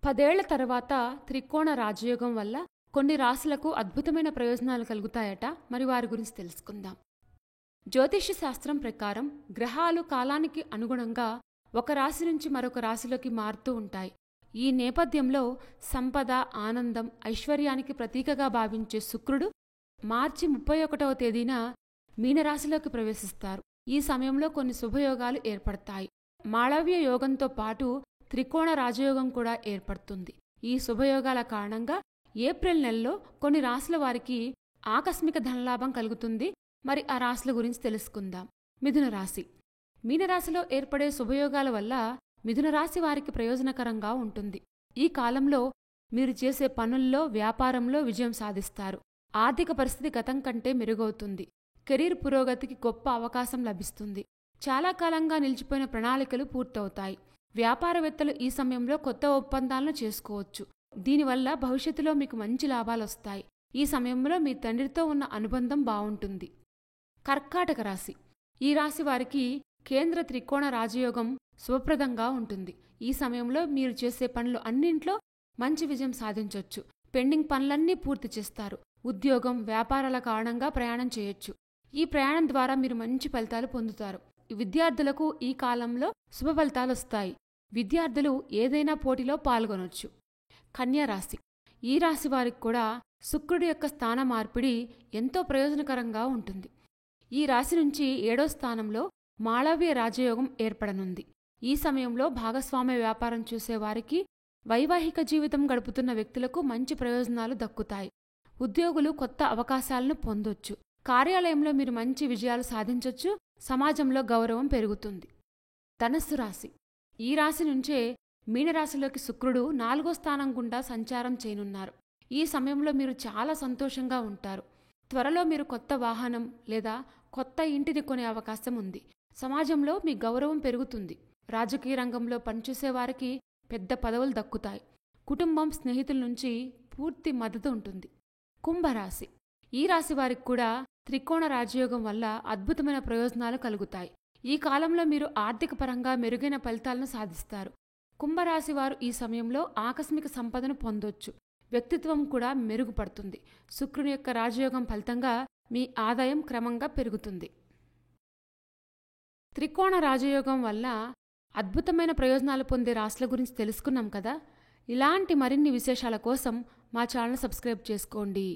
పదేళ్ల తర్వాత త్రికోణ రాజయోగం వల్ల కొన్ని రాశులకు అద్భుతమైన ప్రయోజనాలు కలుగుతాయట. మరి వారి గురించి తెలుసుకుందాం. జ్యోతిష్య శాస్త్రం ప్రకారం గ్రహాలు కాలానికి అనుగుణంగా ఒక రాశి నుంచి మరొక రాశిలోకి మారుతూ ఉంటాయి. ఈ నేపథ్యంలో సంపద, ఆనందం, ఐశ్వర్యానికి ప్రతీకగా భావించే శుక్రుడు మార్చి 31వ తేదీన మీనరాశిలోకి ప్రవేశిస్తారు. ఈ సమయంలో కొన్ని శుభయోగాలు ఏర్పడతాయి. మాళవ్య యోగంతో పాటు త్రికోణ రాజయోగం కూడా ఏర్పడుతుంది. ఈ శుభయోగాల కారణంగా ఏప్రిల్ నెలలో కొన్ని రాశుల వారికి ఆకస్మిక ధనలాభం కలుగుతుంది. మరి ఆ రాశుల గురించి తెలుసుకుందాం. మిథున రాశి. మీనరాశిలో ఏర్పడే శుభయోగాల వల్ల మిథున రాశి వారికి ప్రయోజనకరంగా ఉంటుంది. ఈ కాలంలో మీరు చేసే పనుల్లో, వ్యాపారంలో విజయం సాధిస్తారు. ఆర్థిక పరిస్థితి గతం కంటే మెరుగవుతుంది. కెరీర్ పురోగతికి గొప్ప అవకాశం లభిస్తుంది. చాలా కాలంగా నిలిచిపోయిన ప్రణాళికలు పూర్తవుతాయి. వ్యాపారవేత్తలు ఈ సమయంలో కొత్త ఒప్పందాలను చేసుకోవచ్చు. దీనివల్ల భవిష్యత్తులో మీకు మంచి లాభాలొస్తాయి. ఈ సమయంలో మీ తండ్రితో ఉన్న అనుబంధం బావుంటుంది. కర్కాటక రాశి. ఈ రాశి వారికి కేంద్ర త్రికోణ రాజయోగం శుభప్రదంగా ఉంటుంది. ఈ సమయంలో మీరు చేసే పనులు అన్నింట్లో మంచి విజయం సాధించొచ్చు. పెండింగ్ పనులన్నీ పూర్తి చేస్తారు. ఉద్యోగం, వ్యాపారాల కారణంగా ప్రయాణం చేయొచ్చు. ఈ ప్రయాణం ద్వారా మీరు మంచి ఫలితాలు పొందుతారు. విద్యార్థులకు ఈ కాలంలో శుభ ఫలితాలొస్తాయి. విద్యార్థులు ఏదైనా పోటీలో పాల్గొనొచ్చు. కన్యా రాశి. ఈ రాశి వారికి కూడా శుక్రుడి యొక్క స్థాన మార్పిడి ఎంతో ప్రయోజనకరంగా ఉంటుంది. ఈ రాశి నుంచి 7వ స్థానంలో మాళవ్య రాజయోగం ఏర్పడనుంది. ఈ సమయంలో భాగస్వామ్య వ్యాపారం చూసేవారికి, వైవాహిక జీవితం గడుపుతున్న వ్యక్తులకు మంచి ప్రయోజనాలు దక్కుతాయి. ఉద్యోగులు కొత్త అవకాశాలను పొందొచ్చు. కార్యాలయంలో మీరు మంచి విజయాలు సాధించొచ్చు. సమాజంలో గౌరవం పెరుగుతుంది. ధనస్సు రాశి. ఈ రాశి నుంచే మీనరాశిలోకి శుక్రుడు 4వ స్థానం గుండా సంచారం చేయనున్నారు. ఈ సమయంలో మీరు చాలా సంతోషంగా ఉంటారు. త్వరలో మీరు కొత్త వాహనం లేదా కొత్త ఇంటిని కొనే అవకాశం ఉంది. సమాజంలో మీ గౌరవం పెరుగుతుంది. రాజకీయ రంగంలో పనిచేసేవారికి పెద్ద పదవులు దక్కుతాయి. కుటుంబం, స్నేహితుల నుంచి పూర్తి మద్దతు ఉంటుంది. కుంభరాశి. ఈ రాశి వారికి కూడా త్రికోణ రాజయోగం వల్ల అద్భుతమైన ప్రయోజనాలు కలుగుతాయి. ఈ కాలంలో మీరు ఆర్థిక పరంగా మెరుగైన ఫలితాలను సాధిస్తారు. కుంభరాశి వారు ఈ సమయంలో ఆకస్మిక సంపదను పొందొచ్చు. వ్యక్తిత్వం కూడా మెరుగుపడుతుంది. శుక్రుని యొక్క రాజయోగం ఫలితంగా మీ ఆదాయం క్రమంగా పెరుగుతుంది. త్రికోణ రాజయోగం వల్ల అద్భుతమైన ప్రయోజనాలు పొందే రాశుల గురించి తెలుసుకున్నాం కదా. ఇలాంటి మరిన్ని విశేషాల కోసం మా ఛానల్ సబ్స్క్రైబ్ చేసుకోండి.